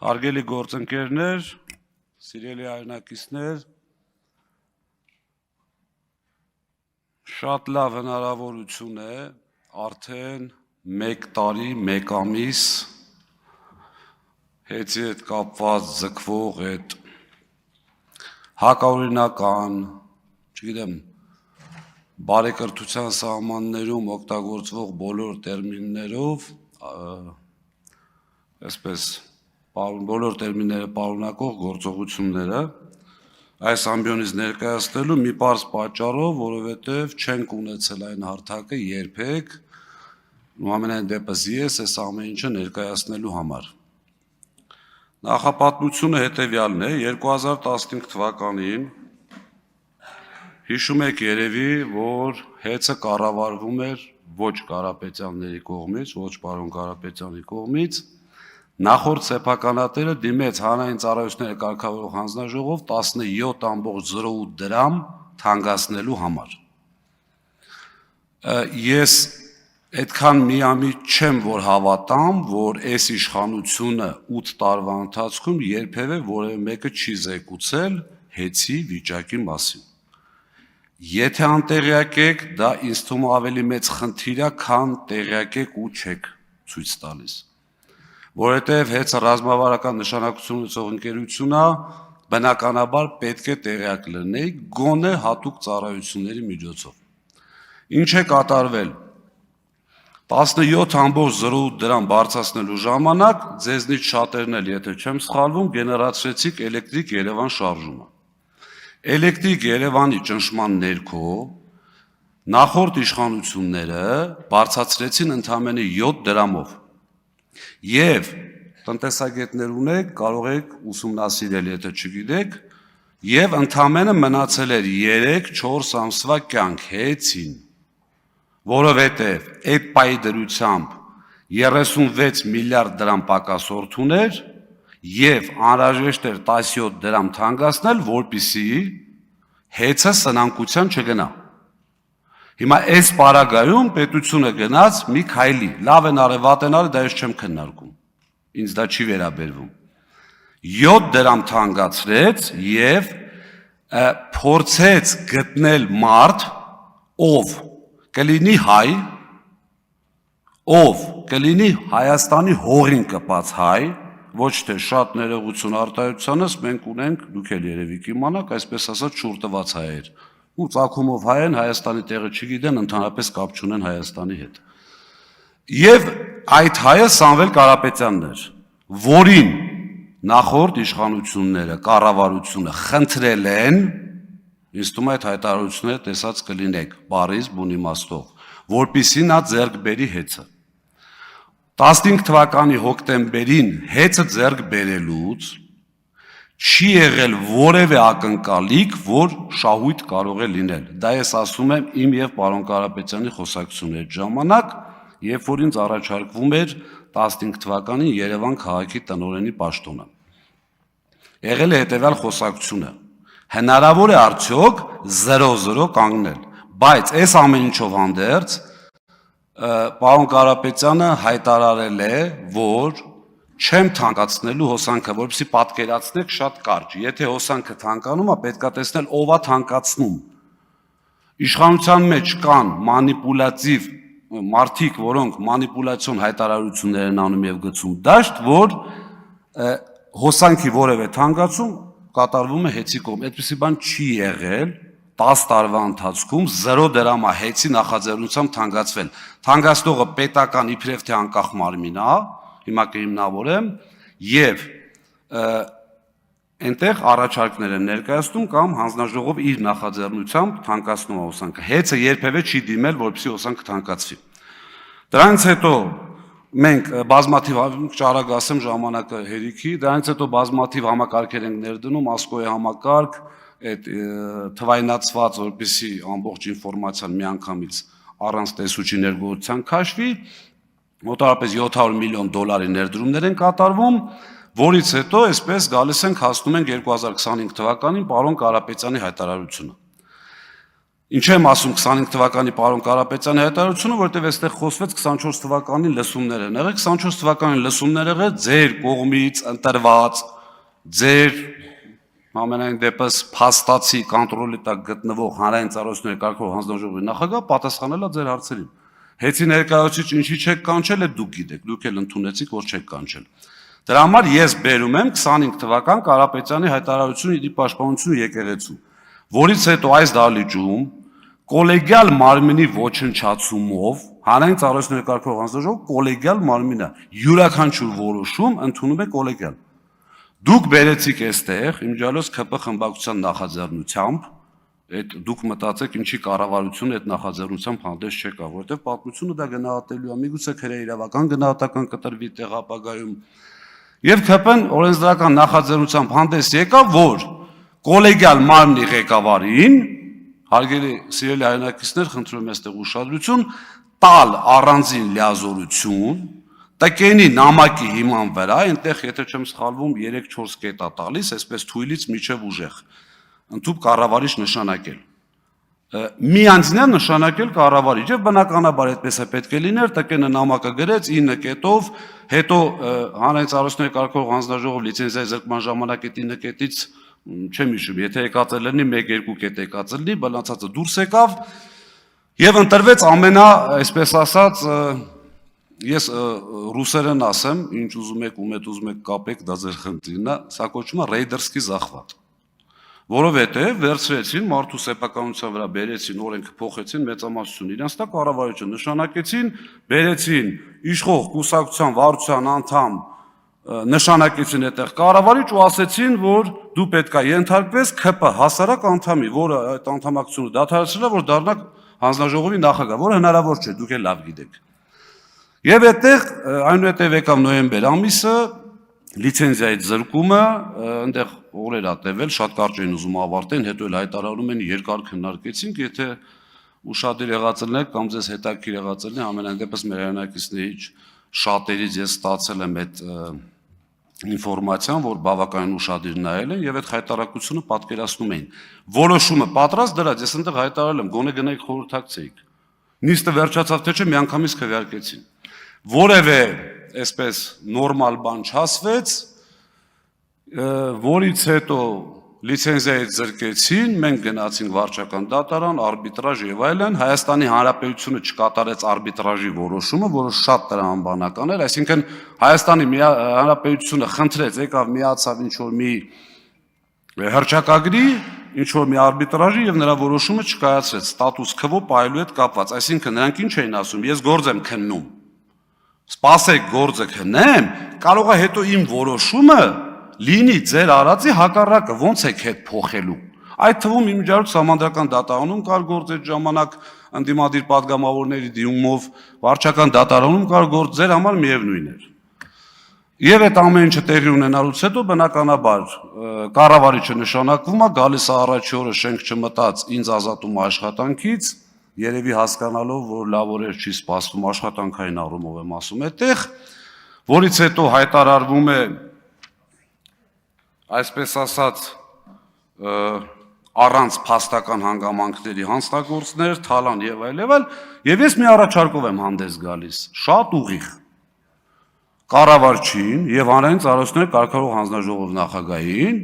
Հարգելի գործընկերներ, սիրելի հայրենակիցներ, շատ լավ հնարավորություն է արդեն 1 տարի, 1 ամիս հեծի հետ կապված ձգվող այդ հակաօրինական, չգիտեմ, բարեկրթության սահմաններում օգտագործվող բոլոր տերմիններով, այսպես բոլոր տերմինները պարունակող գործողությունները այս ամբիոնից ներկայացնելու մի պարզ պատճառով, որովհետև չենք ունեցել այն հարթակը երբեք, ու ամենայն դեպս ես այս ամեն ինչը ներկայացնելու համար։ Նախապատմությունը հետևյալն է, 2015 թվականին հիշում եք երևի, որ հեծը կառավարվում էր ոչ Կարապետյանների կողմից, ոչ պարոն Կարապետյանի կողմից, նախորդ սեփականատերը դիմեց հանրային ծառայությունների կարգավորող հանձնաժողով 17.08 դրամ թանկացնելու համար։ Ես այդքան միամիտ չեմ, որ հավատամ, որ այս իշխանությունը 8 տարվա ընթացքում երբևէ որևէ մեկը չի զեկուցել հեծի վիճակի մասին։ Եթե անտեղյակ եք, դա ինձ թվում է ավելի մեծ խնդիր է, քան տեղյակ եք ու չեք ցույց տալիս։ Որովհետև հեծը ռազմավարական նշանակություն ունեցող ընկերություն է, բնականաբար պետք է տեղյակ լինեի գոնե հատուկ ծառայությունների միջոցով։ Ինչ է կատարվել 17.08 դրամ բարձրացնելու ժամանակ, ձեզնից շատերն էլ, եթե չեմ սխալվում, գեներացրեցիք Էլեկտրիկ Երևան շարժումը։ Էլեկտրիկ Երևանի ճնշման ներքո նախորդ իշխանությունները բարձրացրեցին ընդամենը 7 դրամով։ Եվ տնտեսագետներ ունեք, կարող եք ուսումնասիրել, եթե չգիտեք, եւ ընդամենը մնացել էր 3-4 ամսվա կյանք հեծին, որովհետեւ այդ պայի դրությամբ 36 միլիարդ դրամ պակասորդ ուներ եւ անհրաժեշտ էր 17 դրամ թանկացնել, որպեսզի հեծը սնանկության չգնա։ Հիմա այս պարագայում պետությունը գնաց մի քայլի, լավ են արել, վատ են արել, դա ես չեմ քննարկում, ինձ դա չի վերաբերվում։ 7 դրամ թանկացրեց եւ փորձեց գտնել մարդ, ով կլինի հայ, ով կլինի Հայաստանի հողին կպած հայ, ոչ թե շատ ներողություն արտահայտությանս մենք ունենք, դուք էլ երևի կիմանաք, այսպես ասած շուրտված հայեր, ու ծագումով հայ են, Հայաստանի տեղը չգիտեն, ընդհանրապես կապ չունեն Հայաստանի հետ։ Եվ այդ հայը Սամվել Կարապետյանն էր, որին նախորդ իշխանությունները, կառավարությունը խնդրել են, ինձ թվում է այդ հայտարարությունները տեսած կլինեք, բառից բուն իմաստով, որպեսզի նա ձեռք բերի հեծը։ 15 թվականի հոկտեմբերին հեծը ձեռք բերելուց չի եղել որևէ ակնկալիք, որ շահույթ կարող է լինել։ Դա ես ասում եմ իմ եւ պարոն Կարապետյանի խոսակցությունների ժամանակ, երբ որ ինձ առաջարկվում էր 15 թվականին Երևան քաղաքի տնօրենի պաշտոնը։ Եղել է հետևյալ խոսակցությունը. հնարավոր է արդյոք 0-0 կանգնել, բայց այս ամեն ինչով հանդերձ պարոն Կարապետյանը հայտարարել է, որ չեմ թանկացնելու հոսանքը, որպեսզի պատկերացնեք շատ կարճ, եթե հոսանքը թանկանում է, պետք է տեսնել ով է թանկացնում։ Իշխանության մեջ կան մանիպուլատիվ մարդիկ, որոնք մանիպուլյացիոն հայտարարություններ են անում եւ գցում դաշտ, որ հոսանքի որևէ թանկացում կատարվում է հեծի կողմից։ Այդպիսի բան չի եղել 10 տարվա ընթացքում 0 դրամա հեծի նախաձեռնությամբ թանկացվել։ Թանկացնողը պետական իբրև թե անկախ մարմին է, հիմա կհիմնավորեմ, եւ այնտեղ առաջարկներ են ներկայացնում կամ հանձնաժողով իր նախաձեռնությամբ թանկացնում է հոսանքը։ Հեծը երբևէ չի դիմել, որպեսզի հոսանքը թանկացվի։ Դրանից հետո մենք բազմաթիվ, ճարագ ասեմ ժամանակը հերիքի, դրանից հետո բազմաթիվ համակարգեր ենք ներդնում, ասկոյի համակարգ, այդ թվայնացված, որպեսզի ամբողջ ինֆորմացիան միանգամից առանց տեսուչի ներգործության քաշվի, մոտավորապես $700 միլիոն ներդրումներ են կատարվում, որից հետո այսպես գալիս ենք հասնում ենք 2025 թվականին պարոն Կարապետյանի հայտարարությունը։ Ինչ եմ ասում 25 թվականի պարոն Կարապետյանի հայտարարությունը, որտեղ այստեղ խոսվեց 24 թվականին լսումներ են եղել, 24 թվականին լսումներ եղել ձեր կողմից ընտրված, ձեր ամենայն դեպս փաստացի կոնտրոլի տակ գտնվող հանրային ծառայությունների կարգող հանձնաժողովի նախագահ պատասխանել է ձեր հարցերին։ Հեծի ներկայացուցիչ ինչի չեք կանչել, է դուք գիտեք, դուք էլ ընդունեցիք, որ չեք կանչել։ Դրա համար ես բերում եմ 25 թվական Կարապետյանի հայտարարությունը իր պաշտպանությունը եկեղեցու, որից հետո այս դահլիճում կոլեգիալ մարմինի ոչնչացումով հանրային ծառայությունների կարգող հանձնաժողովը կոլեգիալ մարմին է, յուրաքանչյուր որոշում ընդունում է կոլեգիալ։ Դուք բերեցիք այստեղ իմջալոս ԿՊ խմբակցության նախաձեռնությամբ, այդ դուք մտածեք ինչի կառավարությունը այդ նախաձեռնությամբ հանդես չեկա, որովհետև պատմությունը դա գնահատելու է, միգուցե քրե իրավական գնահատական կտրվի տեղ ապագայում։ Եվ ԿՊ-ն օրենսդրական նախաձեռնությամբ հանդես եկավ, որ կոլեգիալ մարմնի ղեկավարին, հարգելի սիրելի հայրենակիցներ, խնդրում եմ այստեղ ուշադրություն, տալ առանձին լիազորություն, տկենի նամակի հիման վրա, այնտեղ, եթե չեմ սխալվում, 3-4 կետ է տալիս, այսպես թույլից միջև ուժեղ, ընդհուպ կառավարիչ նշանակել։ Միանձնյա նշանակել կառավարիչ, եւ բնականաբար այդպես է պետք է լիներ, տկենը նամակը գրեց 9 կետով, հետո հանրային ծառայությունների կարգող հանձնաժողով լիցենզիայի զրկման ժամանակ այդ 9 կետից չեմ հիշում, եթե եկած է լինի 1-2 կետ եկած է լինի, բլանցածը դուրս եկավ եւ ընտրվեց այսպես ասած, ես ռուսերեն ասեմ, ինչ ուզում եք ում եք ուզում եք կապեք, դա ձեր խնդիրն է, սա կոչվում է ռեյդերսկի զախվատ, որովհետեւ վերցրեցին մարդու սեփականության վրա բերեցին օրենքը փոխեցին մեծամասնություն, իրենց տակ կառավարիչը նշանակեցին, բերեցին իշխող կուսակցության վարչության անդամ նշանակեցին այդտեղ կառավարիչ ու ասեցին, որ դու պետք է ենթարկվես ԿՊ հասարակ անդամի, որը այդ անդամակցությունը դադարեցրել է, որ դառնա հանձնաժողովի նախագահ, որը հնարավոր չէ, դուք էլ լավ գիտեք։ Եվ այդտեղ այնուհետև եկավ նոյեմբեր ամիսը, լիցենզիայի զրկումը, այնտեղ օրեր ա տևել, շատ կարճ էին ուզում ավարտեն, հետո էլ հայտարարում են երկար քննարկեցինք, եթե ուշադիր եղածն եք կամ ձեզ հետաքրքիր եղածն է, ամենայն դեպս մեր հայրենակիցներից շատերից ես ստացել եմ այդ ինֆորմացիան, որ բավականին ուշադիր նայել են եւ այդ հայտարարությունը պատկերացնում էին։ Որոշումը պատրաստ դրած, ես այնտեղ հայտարարել եմ, գոնե գնայիք խորհրդակցեիք։ Նիստը վերջացավ թե չէ, միանգամից քվեարկեցին։ Որևէ այսպես նորմալ բան չասվեց, որից հետո լիցենզիայից զրկեցին, մենք գնացինք վարչական դատարան, արբիտրաժ եւ այլն, Հայաստանի Հանրապետությունը չկատարեց արբիտրաժի որոշումը, որը շատ տրամաբանական էր, այսինքն Հայաստանի Հանրապետությունը խնդրեց, եկավ միացավ ինչ որ մի հռչակագրի, ինչ որ մի արբիտրաժի եւ նրա որոշումը չկայացրեց, ստատուս քվո պայելու հետ կապված, այսինքն նրանք ինչ էին ասում, ես գործ եմ քննում, սպասեք գործը քննեմ, կարող է հետո իմ որոշումը լինի ձեր արածի հակառակը, ոնց եք հետ փոխելու։ Այդ թվում իմիջիայլոց սահմանադրական դատարանում կար գործ այդ ժամանակ ընդդիմադիր պատգամավորների դիմումով, վարչական դատարանում կար գործ, ձեր համար միևնույն էր։ Եվ այդ ամեն ինչը տեղի ունենալուց հետո բնականաբար կառավարիչը նշանակվում է, գալիս է առաջի օրը շենք չմտած ինձ ազատում աշխատանքից, երևի հասկանալով, որ լավ օրեր չի սպասվում աշխատանքային առումով եմ ասում այդտեղ, որից հետո հայտարարվում է այսպես ասած առանց փաստական հանգամանքների հանձնագործներ, թալան եւ այլ, եւ ես մի առաջարկով եմ հանդես գալիս, շատ ուղիղ կառավարչին եւ հանրային ծառայությունների կարգավորող հանձնաժողով նախագահին,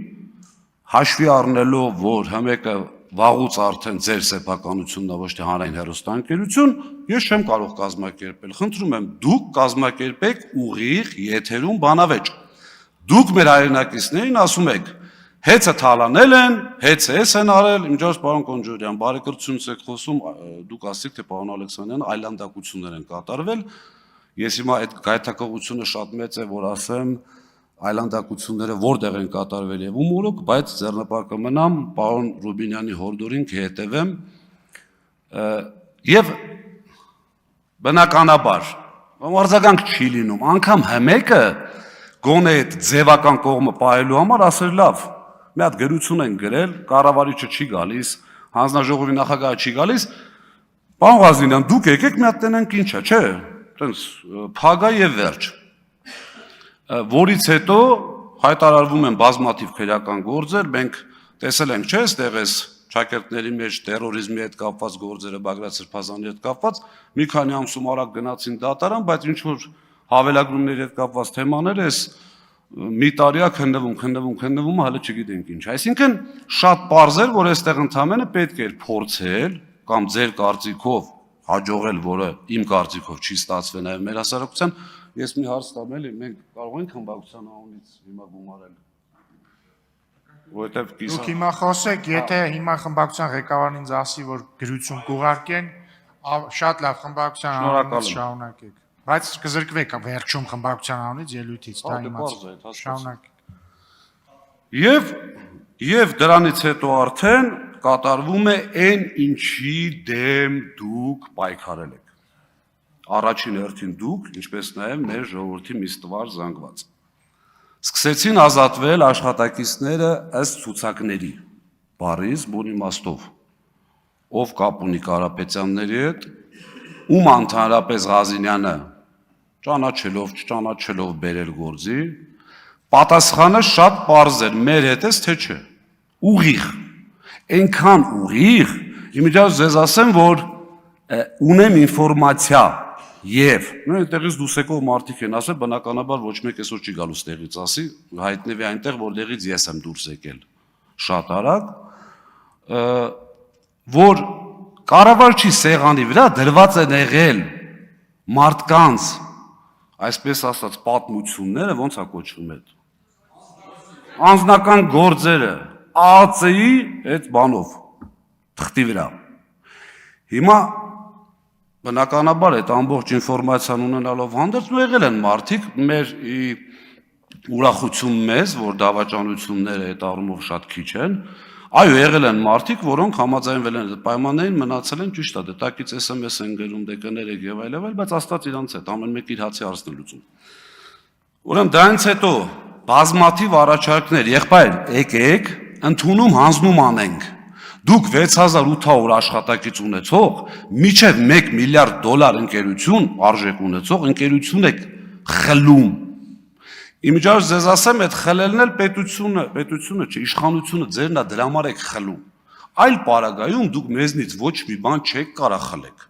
հաշվի առնելով, որ հմեկը վաղուց արդեն ձեր սեփականությունն է, ոչ թե հանրային հեռուստաընկերություն, ես չեմ կարող կազմակերպել, խնդրում եմ, դուք կազմակերպեք ուղիղ եթերում բանավեճ։ Դուք մեր հայրենակիցներին ասում եք, հեծը թալանել են, հեծը էս են արել, իմջոց պարոն Կոնջորյան, բարեկրությունից եք խոսում, դուք ասիք, թե պարոն Ալեքսանյան այլանդակություններ են կատարվել, ես հիմա այդ գայթակղությունը շատ մեծ է, որ ասեմ, այլանդակությունները որտեղ են կատարվել եւ ում օրոք, բայց ձեռնպարկը մնամ, պարոն Ռուբինյանի հորդորին կհետևեմ եւ բնականաբար արձագանք չի լինում, անգամ հմեկը գոնե այդ ձևական կողմը պահելու համար ասել լավ, մի հատ գրություն են գրել, կառավարիչը չի գալիս, հանձնաժողովի նախագահը չի գալիս, պարոն Ղազնինյան, դուք եկեք մի հատ տենենք ինչա, չէ, տենց փագա եւ վերջ։ Որից հետո հայտարարվում են բազմաթիվ քրեական գործեր, մենք տեսել ենք, չէ, այստեղ էս շակերտների մեջ terrorizmi հետ կապված գործերը, Բագրատ Սրբազանի հետ կապված, մի քանի ամսում արագ գնացին դատարան, բայց ինչ որ հավելագրումների հետ կապված թեմաներ էս մի տարիա քննվում, հələ չգիտենք ինչ։ Այսինքն շատ պարզ էր, որ այստեղ ընդհանրապես պետք էր փորձել կամ ձեր կարծիքով հաջողել, որը իմ կարծիքով չի ստացվել նաև մեր հասարակության, ես մի հարց տամ էլի, մենք կարող ենք խմբակցության անունից հիմա գումարել։ Դուք հիմա խոսեք, եթե հիմա խմբակցության ղեկավարն ինձ ասի, որ գրություն կուղարկեն, շատ լավ խմբակցության անունից շարունակեք։ Բայց կզրկվեք վերջում խմբակցության անունից ելույթից, դա իմաց։ Շարունակեք։ Եվ դրանից հետո արդեն կատարվում է այն ինչի դեմ դուք պայքարել եք։ Առաջին հերթին դուք, ինչպես նաև մեր ժողովրդի մի ստվար զանգված։ Սկսեցին ազատվել աշխատակիցները ըստ ցուցակների, բառից բուն իմաստով, ով կապ ունի Կարապետյանների հետ, ում ընդհանրապես Ղազինյանը ճանաչելով, չճանաչելով բերել գործի, պատասխանը շատ պարզ էր, մեր հետ ես թե չէ, ուղիղ, այնքան ուղիղ, իմիջիայլոց ձեզ ասեմ, որ ունեմ ինֆորմացիա եւ այնտեղից դուրս եկող մարդիկ են ասել, բնականաբար ոչ մեկ այսօր չի գալու ստեղից ասի, հայտնվի այնտեղ, որտեղից ես եմ դուրս եկել շատ արագ, որ կառավարչի սեղանի վրա դրված են եղել մարդկանց, այսպես ասած, պատմությունները, ոնց է կոչվում այդ անձնական գործերը ԱԱՑ-ի այդ բանով թղթի վրա։ Հիմա բնականաբար այդ ամբողջ ինֆորմացիան ունենալով հանդերձ եղել են մարդիկ մեր ուրախություն մեզ, որ դավաճանությունները այդ առումով շատ քիչ են, այո, եղել են մարդիկ, որոնք համաձայնվել են այդ պայմաններին, մնացել են ճիշտ է, դետակից SMS են գրում, դե կներեք եւ այլն, բայց աստված իրանց հետ ամեն մեկ իր հացի հարցն է լուծում։ Ուրեմն դրանից հետո բազմաթիվ առաջարկներ, եղբայր, եկեք, ընդունում հանձնում անենք։ Դուք 6800 աշխատակից ունեցող, մինչև $1 միլիարդ ընկերություն, արժեք ունեցող ընկերություն եք խլում։ Իմիջիայլոց ձեզ ասեմ, այդ խլելն էլ պետությունը չէ, իշխանությունը ձերն է, դրա համար եք խլում։ Այլ պարագայում դուք մեզնից ոչ մի բան չեք կարող խլեք։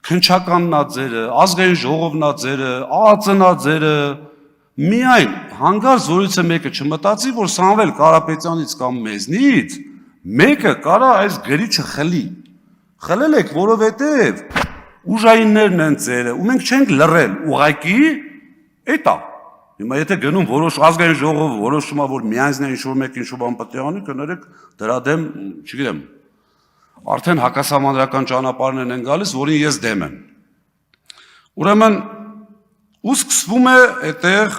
Քննչականն է ձերը, ազգային ժողովն է ձերը, ԱԱՑ-ն է ձերը, միայն հանգարց որից է մեկը չմտածի, որ Սամվել Կարապետյանից կամ մեզնից մեկը կարա այս գրիչը խլի։ Խլել եք, որովհետև ուժայիններն են ձերը, ու մենք չենք լռել, ուղղակի էդ է։ Հիմա եթե գնում որոշ ազգային ժողովը որոշում է, որ միանձնյա ինչ-որ մեկ ինչ-որ բան պետք է անի, կներեք դրա դեմ, չգիտեմ, արդեն հակասահմանադրական ճանապարհներն են գալիս, որին ես դեմ եմ։ Ուրեմն ու սկսվում է այդտեղ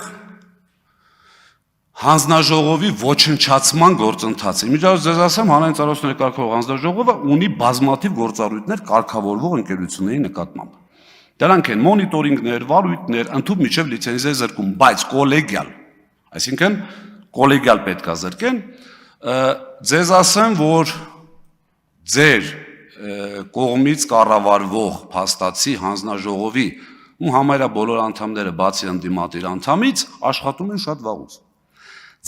հանձնաժողովի ոչնչացման գործընթացը։ Իմիջիայլոց ձեզ ասեմ, հանրային ծառայությունների կարգավորող հանձնաժողովը ունի բազմաթիվ գործառույթներ կարգավորվող ընկերությունների նկատմամբ։ Դրանք են մոնիտորինգներ, վարույթներ, ընդհանուր միջև լիցենզիա զրկում, բայց կոլեգիալ, այսինքն կոլեգիալ պետք է զրկեն։ Ձեզ ասեմ, որ ձեր կողմից կառավարվող փաստացի հանձնաժողովի ու համարյա բոլոր անդամները բացի ընդդիմադիր անդամից աշխատում են շատ վաղուց։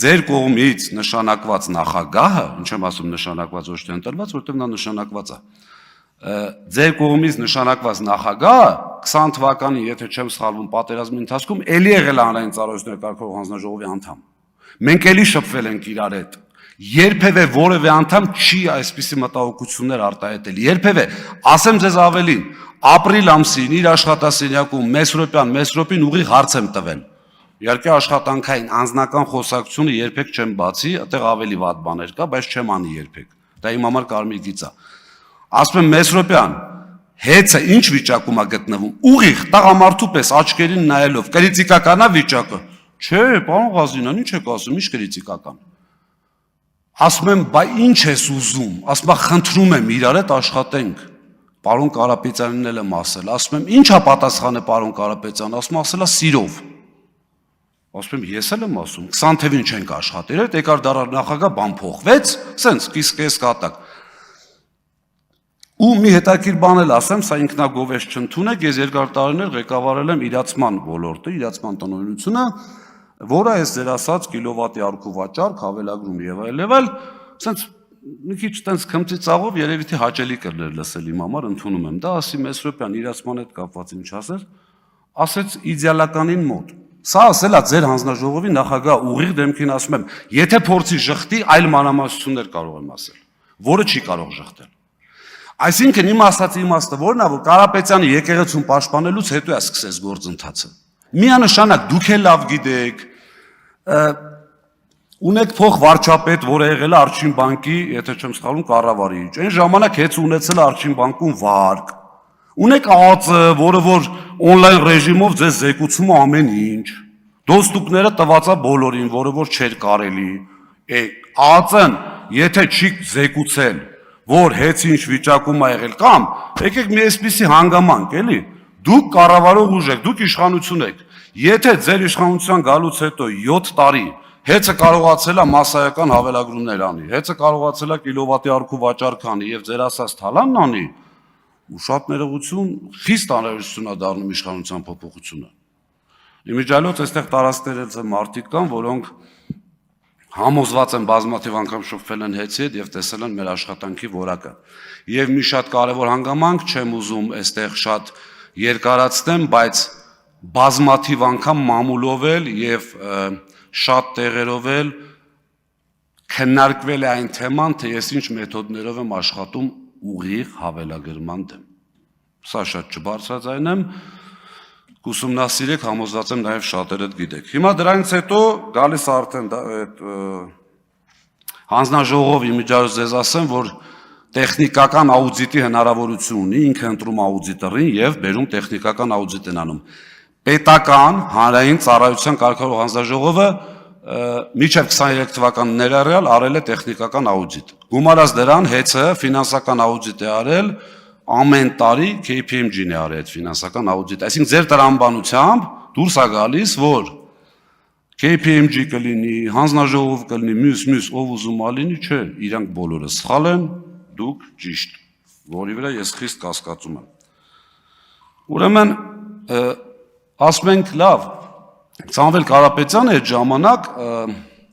Ձեր կողմից նշանակված նախագահը, ինչ եմ ասում նշանակված ոչ թե ընտրված, որտեղ նա նշանակված է։ Ձեր կողմից նշանակված նախագահը 20 թվականին, եթե չեմ սխալվում, պատերազմի ընթացքում էլի եղել է հանրային ծառայությունների կարգավորող հանձնաժողովի անդամ։ Մենք էլի շփվել ենք իրար հետ։ Երբևէ որևէ անդամ չի այսպիսի մտահոգություններ արտահայտել։ Երբևէ, ասեմ ձեզ ավելին, ապրիլ ամսին իր աշխատասենյակում Մեսրոպին ուղիղ հարց եմ տվել։ Իհարկե աշխատանքային անձնական խոսակցությունը երբեք չեմ բացի, այդտեղ ավելի վատ բաներ կա, բայց չեմ անի երբեք։ Դա իմ համար կարմիր գիծ է։ Ասում եմ Մեսրոպյան, հեծը ինչ վիճակում է գտնվում։ Ուղիղ տղամարդու պես աչքերին նայելով, կրիտիկական է վիճակը։ Չէ, պարոն Ղազինյան, ինչ եք ասում, ինչ կրիտիկական։ Ասում եմ, բայ ինչ ես ուզում, ասում եմ, խնդրում եմ իրար հետ աշխատենք։ Պարոն Կարապետյանին էլ եմ ասել, ասում եմ, ի՞նչ է պատասխանը պարոն Կարապետյան, ասում եմ, ասել է սիրով։ Ասում եմ, ես էլ եմ ասում, 20 թվին չենք աշխատել, այդ եկար դարար նախագահ բան փոխվեց, սենց կիս կատակ։ Ու մի հետաքրքիր բան էլ ասեմ, սա ինքնագովեշ չընդունեք, ես երկար տարիներ ղեկավարել եմ իրացման ոլորտը, իրացման տնօրինությունը, որը այս ձեր ասած կիլովատի արքու վաճառք, հավելագրում եւ այլ, սենց մի քիչ տենց քմծիծաղով երևի թե հաճելի կլներ լսել իմ համար, ընդունում եմ դա, ասի Մեսրոպյան իրացման հետ կապված ինչ ասեր, ասեց իդեալականին մոտ։ Սա ասել է ձեր հանձնաժողովի նախագահ ուղիղ դեմքին ասում եմ, եթե փորձի ժխտի, այլ մանրամասնություններ կարող եմ ասել, որը չի կարող ժխտել։ Այսինքն իմ ասած իմաստը որն է, որ Կարապետյանի եկեղեցուն պաշտպանելուց հետո է սկսես գործընթացը։ Միանշանակ դուք էլ լավ գիտեք, ունեք փող վարչապետ, որը եղել է Արջին բանկի, եթե չեմ սխալվում, կառավարիչ։ Այն ժամանակ հեծ ունեցել է Արջին բանկում վարկ։ Ունեք ԱԱԾ, որը որ օնլայն ռեժիմով ձեզ զեկուցում է ամեն ինչ։ Դոստուկները տված է բոլորին, որը որ չէր կարելի։ ԱԱԾ-ն, եթե չի զեկուցել, որ հեծ ինչ վիճակում է եղել կամ եկեք մի այսպիսի հանգամանք, էլի։ Դուք կառավարող ուժ եք, դուք իշխանություն եք։ Եթե ձեր իշխանության գալուց հետո 7 տարի հեծը կարողացել է մասսայական հավելագրումներ անի, հեծը կարողացել է կիլովատի արքու վաճառք անի եւ ձեր ասած թալանն անի, ու շատ ներողություն, խիստ անհրաժեշտություն է դառնում իշխանության փոփոխությունը։ Իմիջիայլոց այստեղ տարածքներից մարդիկ կան, որոնք համոզված են բազմաթիվ անգամ շփվել են հեծի հետ եւ տեսել են մեր աշխատանքի որակը։ Եվ մի շատ կարևոր հանգամանք, չեմ ուզում այստեղ շատ երկարացնեմ, բայց բազմաթիվ անգամ մամուլով էլ եւ շատ տեղերով էլ քննարկվել է այն թեման, թե ես ինչ մեթոդներով եմ աշխատում ուղիղ հավելագրման դեմ։ Սա շատ չբարձրաձայնեմ, կուսումնասիրեք, համոզված եմ նաև շատերդ գիտեք։ Հիմա դրանից հետո գալիս արդեն այդ հանձնաժողովի իմիջիայլոց ձեզ ասեմ, որ տեխնիկական աուդիտի հնարավորություն ունի, ինքը ընտրում աուդիտորին եւ բերում տեխնիկական աուդիտ են անում։ Պետական հանրային ծառայության կարգավորող հանձնաժողովը մինչև 23 թվականն ներառյալ արել է տեխնիկական աուդիտ։ Գումարած դրան հեծը ֆինանսական աուդիտ է արել, ամեն տարի KPMG-ն է արել այդ ֆինանսական աուդիտ։ Այսինքն ձեր տրամաբանությամբ դուրս է գալիս, որ KPMG կլինի, հանձնաժողով կլինի, մյուս ով ուզում ա լինի, չէ, իրանք բոլորը սխալ են, դուք ճիշտ, որի վրա ես խիստ կասկածում եմ։ Ուրեմն ասում ենք լավ, Սամվել Կարապետյանը այդ ժամանակ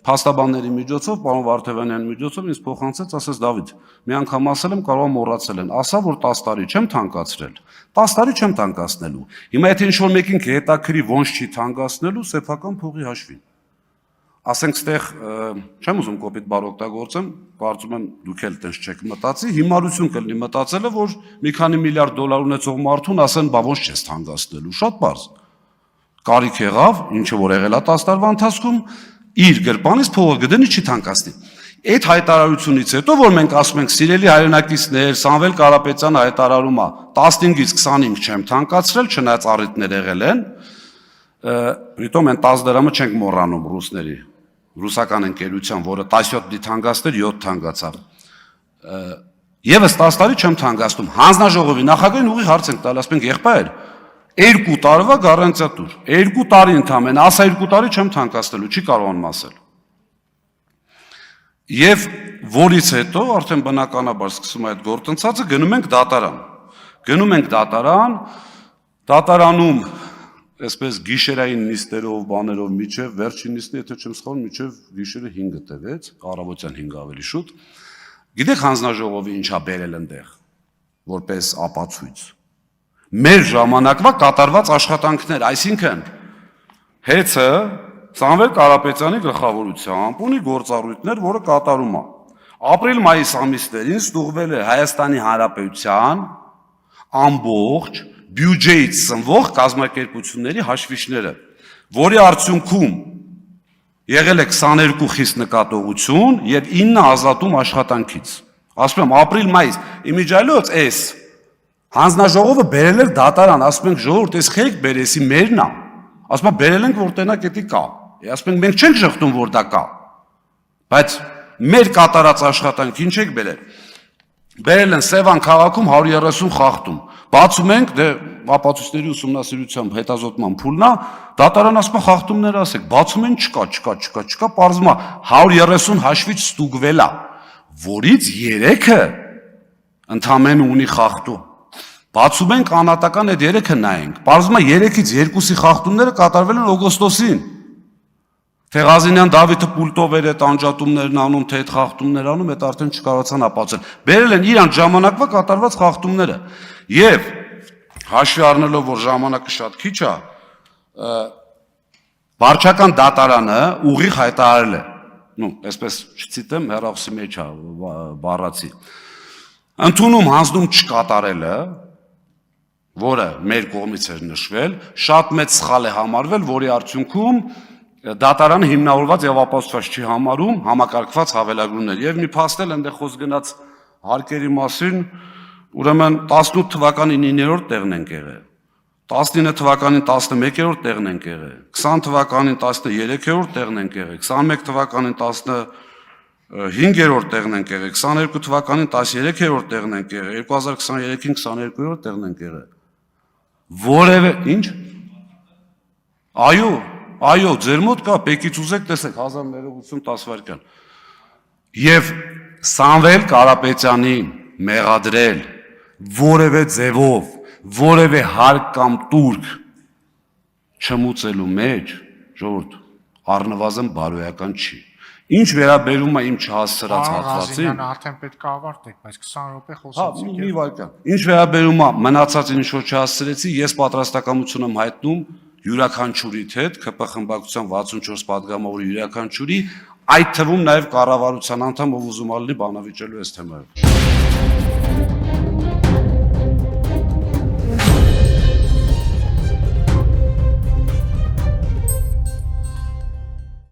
փաստաբանների միջոցով, պարոն Վարդևանյանի միջոցով ինձ փոխանցեց, ասեց Դավիթ, մի անգամ ասել եմ, կարող մոռացել են, ասա որ 10 տարի չեմ թանկացրել, 10 տարի չեմ թանկացնելու։ Հիմա եթե ինչ-որ մեկին հետաքրի ոնց չի թանկացնելու, սեփական փողի հաշվին։ Ասենք ստեղ չեմ ուզում կոպիտ բառ օգտագործեմ, կարծում եմ դուք էլ տենց չեք մտածի, հիմարություն կլինի մտածելը, որ մի քանի միլիարդ դոլար ունեցող մարդուն ասեն, բա ոնց չես թանկացնելու, շատ բարձ։ Կարիք եղավ, ինչը որ եղել է 10 տարվա ընթացքում, իր գրպանից փողը գտնի չի թանկացնի։ Այդ հայտարարությունից հետո, որ մենք ասում ենք սիրելի հայրենակիցներ, Սամվել Կարապետյանը հայտարարում է 15-ից 25 չեմ թանկացրել, չնայած առիթներ եղել են, Պրիտոմ են 10 դրամը չենք մոռանում ռուսների, ռուսական ընկերության, որը 17 դի թանկացներ, 7 թանկացավ։ Եվս 10 տարի չեմ թանկացնում։ Հանձնաժողովի նախագահին ուղիղ հարց ենք տալ, ասում ենք եղբայր, 2 տարվա գարանտիա տուր, 2 տարի ընդամենը, ասա 2 տարի չեմ թանկացնելու, չի կարողանում ասել։ Եվ որից հետո արդեն բնականաբար սկսում է այդ գործընթացը, գնում ենք դատարան։ Գնում ենք դատարան, դատարանում այսպես գիշերային նիստերով, բաներով միջև վերջին նիստը, եթե չեմ սխալվում, միջև գիշերը 5-ը տևեց, առավոտյան 5 ավելի շուտ։ Գիտեք հանձնաժողովի ինչա բերել այնտեղ, որպես ապացույց։ Մեր ժամանակվա կատարված աշխատանքներ, այսինքն հեծը Սամվել Կարապետյանի գլխավորությամբ ունի գործառույթներ, որը կատարում է։ Ապրիլ-մայիս ամիսներին ստուգվել է Հայաստանի Հանրապետության ամբողջ բյուջեից ծնվող կազմակերպությունների հաշվիչները, որի արդյունքում եղել է 22 խիստ նկատողություն եւ 9 ազատում աշխատանքից։ Ասում եմ ապրիլ-մայիս, իմիջիայլոց էս հանձնաժողովը բերել էր դատարան, ասում ենք ժողովուրդ, էս խեք բերեսի մերն է։ Ասում եմ բերել ենք որ տենակ էդի կա։ Ասում ենք մենք չենք շղթում որ դա կա։ Բայց մեր կատարած աշխատանք ինչ եք բերել։ Բերել են Սևան քաղաքում 130 խախտում։ Բացում ենք, դե ապացույցների ուսումնասիրությամբ հետազոտման փուլն է, դատարան ասում է խախտումներ ասեք, բացում են չկա, պարզվում է 130 հաշվիչ ստուգվել է, որից 3-ը ընդամենը ունի խախտում։ Բացում ենք անհատական այդ 3-ը նայենք, պարզվում է 3-ից 2-ի խախտումները կատարվել են օգոստոսին։ Թեղազինյան Դավիթը պուլտով էր այդ անջատումներն անում, թե այդ խախտումներ անում, այդ արդեն չկարողացան ապացուցել։ Բերել են իրանց ժամանակվա կատարված խախտումները։ Եվ հաշվի առնելով, որ ժամանակը շատ քիչ է, վարչական դատարանը ուղիղ հայտարարել է, այսպես չցիտեմ, հեռախոսի մեջ է բառացի, ընդունում հանձնում չկատարելը, որը մեր կողմից էր նշվել, շատ մեծ սխալ է համարվել, որի արդյունքում դատարանը հիմնավորված եւ ապացուցված չի համարում համակարգված հավելագրումներ։ Եվ մի փաստել այնտեղ խոսք գնաց հարկերի մասին, ուրեմն 18 թվականի 9-րդ տեղն ենք եղել, 19 թվականին 11-րդ տեղն ենք եղել, 20 թվականին 13-րդ տեղն ենք եղել, 21 թվականին 15-րդ տեղն ենք եղել, 22 թվականին 13-րդ տեղն ենք եղել, 2023-ին 22-րդ տեղն ենք եղել։ Որևէ ինչ։ Այո, ձեր մոտ կա, պեկից ուզեք տեսեք 1080 տասվայրկյան։ Եվ Սամվել Կարապետյանին մեղադրել որևէ ձևով, որևէ հարկ կամ տուրք չմուծելու մեջ, ժողովուրդ, առնվազն բարոյական չի։ Ինչ վերաբերում է իմ չհասցրած հատվածին, արդեն պետք է ավարտեք, բայց 20 րոպե խոսեցիք։ մի վայրկյան։ Ինչ վերաբերում է մնացածին ինչ որ չհասցրեցի, ես պատրաստակամություն եմ հայտնում յուրաքանչյուրիդ հետ, ԿՊ խմբակցության 64 պատգամավորի յուրաքանչյուրի, այդ թվում նաև կառավարության անդամ, ով ուզում ալնի բանավիճելու այս թեմայով։